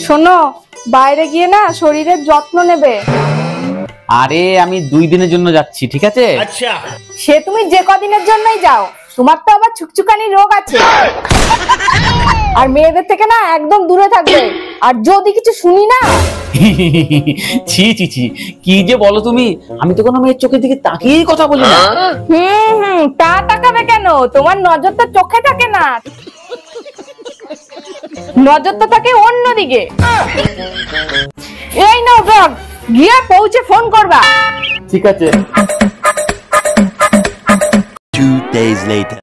শোনো, বাইরে গিয়ে না শরীরের যত্ন নেবে। আরে আমি 2 দিনের জন্য যাচ্ছি, ঠিক আছে? আচ্ছা, সে তুমি যে কদিনের জন্যই যাও, তোমার তো আবার ছুকছুকানি রোগ আছে। আর মেয়েদের থেকে না একদম দূরে থাকবে। আর যদি কিছু শুনি না, ছি ছি ছি, কি যে বলো তুমি, আমি তো কোনো মেয়ের চোখের দিকে তাকিয়েই কথা বলি না। তা তাকাবে কেন? তোমার নজর তো চোখে থাকে না, নজর তো থাকে অন্যদিকে। এই নাও ব্যাগ, গিয়ে পৌঁছে ফোন করবা। ঠিক আছে। 2 days later.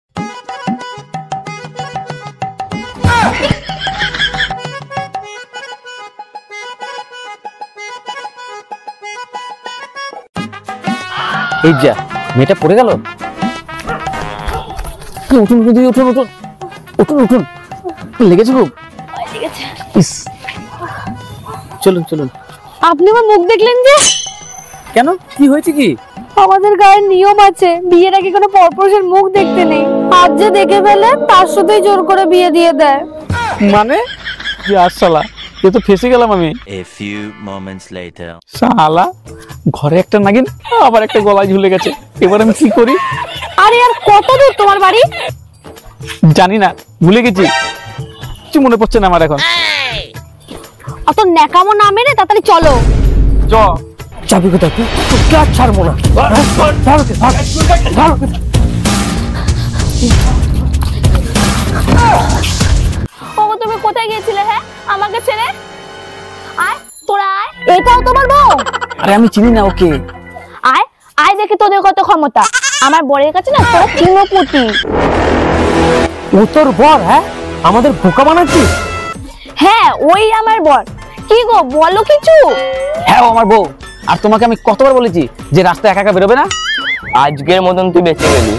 এই যা, মেয়েটা পড়ে গেল। উঠুন দিদি, উঠুন উঠুন উঠুন উঠুন, লেগেছে খুব? ইস, চলুন চলুন। আপনি আমার মুখ দেখলেন যে? কেন, কি হয়েছে কি? আমাদের গায়ের নিয়ম আছে, বিয়ের আগে কোনো পরপুরুষের মুখ দেখতে নেই। আজ যে দেখে ফেলে তার সাথেই জোর করে বিয়ে দিয়ে দেয়। মানে কি? শালা, এ তো ফেসে গেলাম আমি। A few moments later. শালা, ঘরে একটা নাগিন, আবার একটা গলায় ঝুলে গেছে। এবার আমি কি করি? আরে আর কত দূর তোমার বাড়ি? জানি না, ভুলে গেছি, কিছু মনে পড়ছে না আমার এখন। অত ন্যাকামো না মেরে তাড়াতাড়ি চলো। চ, চাবি কোথায়? তুই আর ছাড়বো না। ওগো, তুমি কোথায় গিয়েছিলে? হ্যাঁ, আমাকে ছেড়ে? আয় তোরা আয়, এটাও তোমার বউ? আরে আমি চিনি না ওকে। আয় আয়, দেখি তোদের কত ক্ষমতা। আমার বরের কাছে না তোরা তৃণপতি। ও তোর বর? হ্যাঁ, আমাদের বোকা বানাচ্ছিস? হ্যাঁ, ওই আমার বর। কি গো, বলো কিছু। হ্যাঁ, ও আমার বউ। আর তোমাকে আমি কতবার বলেছি যে রাস্তায় একা একা বেরোবে না? আজকের মতন তুই বেঁচে গেলি।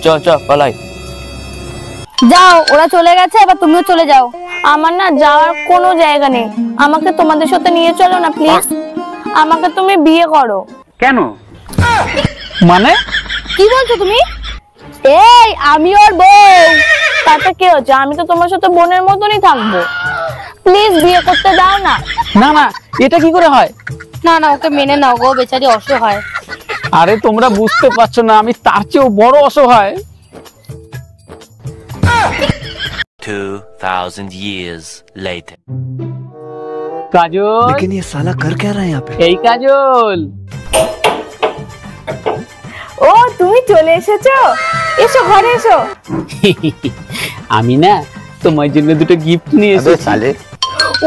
চ চ পালাই। যাও, ওরা চলে গেছে, এবার তুমিও চলে যাও। আমার না যাওয়ার কোনো জায়গা নেই, আমাকে তোমাদের সাথে নিয়ে চলো না প্লিজ। আমাকে তুমি বিয়ে করো। কেন? মানে কি বলছো তুমি? এই, আমি ওর বউ। তাতে কি হচ্ছে? আমি তো তোমার সাথে বোনের মতনই থাকবো। প্লিজ বিয়ে করতে দাও না। না না, এটা কি করে হয়? না না, ওকে মেনে নাও গো, বেচারি অসহায়। আরে তোমরা বুঝতে পারছো না, আমি তার চেয়েও বড় অসহায়। 2000 years later. কাজল, लेकिन ये साला कर क्या रहा है यहाँ पे? এই কাজল। ও, তুমি চলে এসেছো? এসো, ঘরে এসো। আমি না তোমার জন্য দুটো গিফট নিয়ে এসেছি।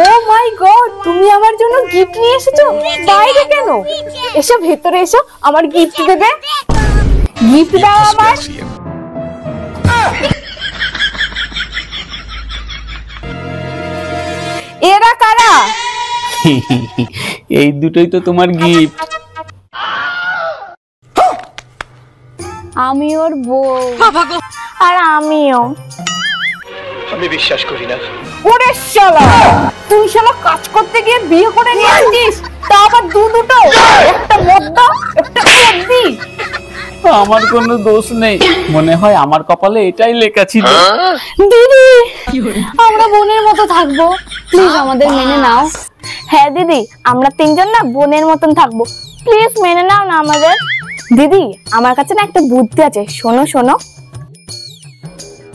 ও মাই গড, তুমি আমার জন্য গিফট নিয়ে এসেছো? বাইরে কেন? এসো, ভেতরে এসো, আমার গিফট দেবে। গিফট দাও আমার। এরা কারা? এই দুটোই তো তোমার গিফট। আমি ওর বউ, আর আমিও। আমি বিশ্বাস করি না। ওরে শালা, তুই শালা কাজ করতে গিয়ে বিয়ে করে নিয়ে আসছিস, তা আবার দুটো, একটা মদ্দা একটা মদ্দি। আমার কোনো দোষ নেই, মনে হয় আমার কপালে এটাই লেখা ছিল। দিদি, আমরা বোনের মতো থাকবো, প্লিজ আমাদের মেনে নাও। হ্যাঁ দিদি, আমরা তিনজন না বোনের মতন থাকবো, প্লিজ মেনে নাও না আমাদের। দিদি, আমার কাছে না একটা বুদ্ধি আছে, শোনো শোনো।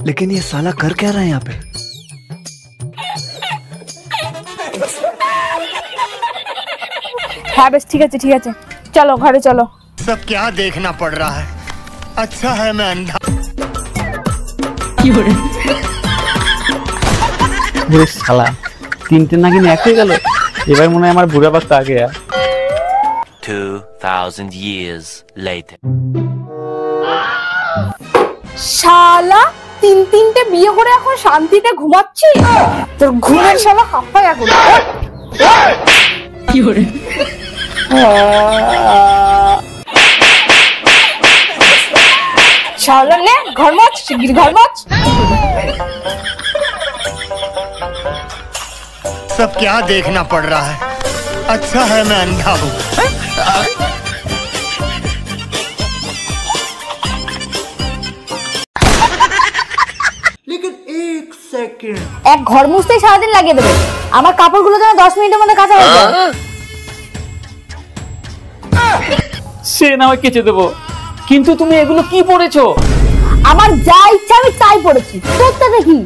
लेकिन ये साला कर क्या रहा है यहाँ पे? হ্যাঁ বেশ, ঠিক আছে ঠিক আছে, চলো ঘরে চলো। सब क्या देखना पड़ रहा है? अच्छा है मैं अंधा। ওরে শালা, তিনটে নাগিন এক হয়ে গেল। এবার মনে হয় আমার বুড়া বাচ্চা আগে। 2000 years later. শালা, তিনটে বিয়ে করে এখন শান্তিতে ঘুমাচ্ছি? তোর ঘুমের শালা হাঁপায় এখন। কি করে? শালা নে, ঘর মোছ, শিগগির ঘর মোছ। सब क्या देखना पड़ रहा है? अच्छा है मैं अंधा हूँ। लेकिन 1 सेकंड এক ঘর মুছতেই সারাদিন লাগিয়ে দেবে, আমার কাপড়গুলো যেন 10 মিনিটের মধ্যে কাঁচা হয়ে যায়। সে না হয় কেচে দেবো, কিন্তু তুমি এগুলো কি পরেছো? আমার যা ইচ্ছা আমি তাই পড়েছি, তোরটা দেখি।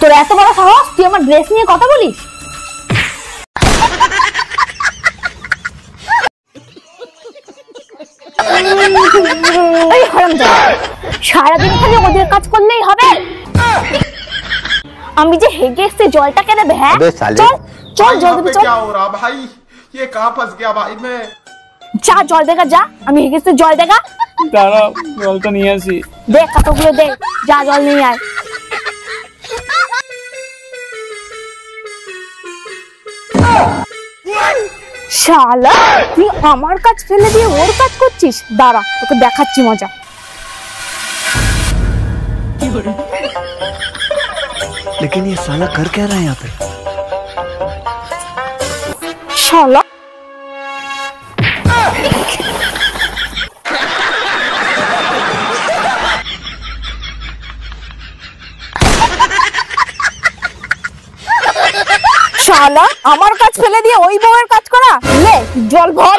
তোর এত বড় সাহস, তুই আমার ড্রেস নিয়ে কথা বলিস? এই হারামজাদা, সারাদিন খালি ওদের কাজ করলেই হবে? আমি যে হেগে এসে জলটা কে দেবে? হ্যাঁ চল চল জলদি চল। क्या हो रहा भाई, ये कहाँ फंस गया भाई मैं। যা জল দেখা, যা আমি হেগে এসে জল দেখা। দাঁড়া, জলটা নিয়ে আসি। দেখ কাপড়গুলো দেখ, যা জল নিয়ে আয়। শালা, তুই আমার কাজ ফেলে দিয়ে ওর কাজ করছিস? দাঁড়া, তোকে দেখাচ্ছি মজা। लेकिन ये साला कर क्या रहा है यहाँ पे? শালা শালা, আমার কাজ ফেলে দিয়ে ওই বউয়ের কাজ করা? লে জল ভর।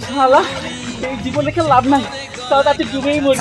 শালা, এই জীবন রেখে লাভ নাই, তাড়াতাড়ি ডুবেই মরি।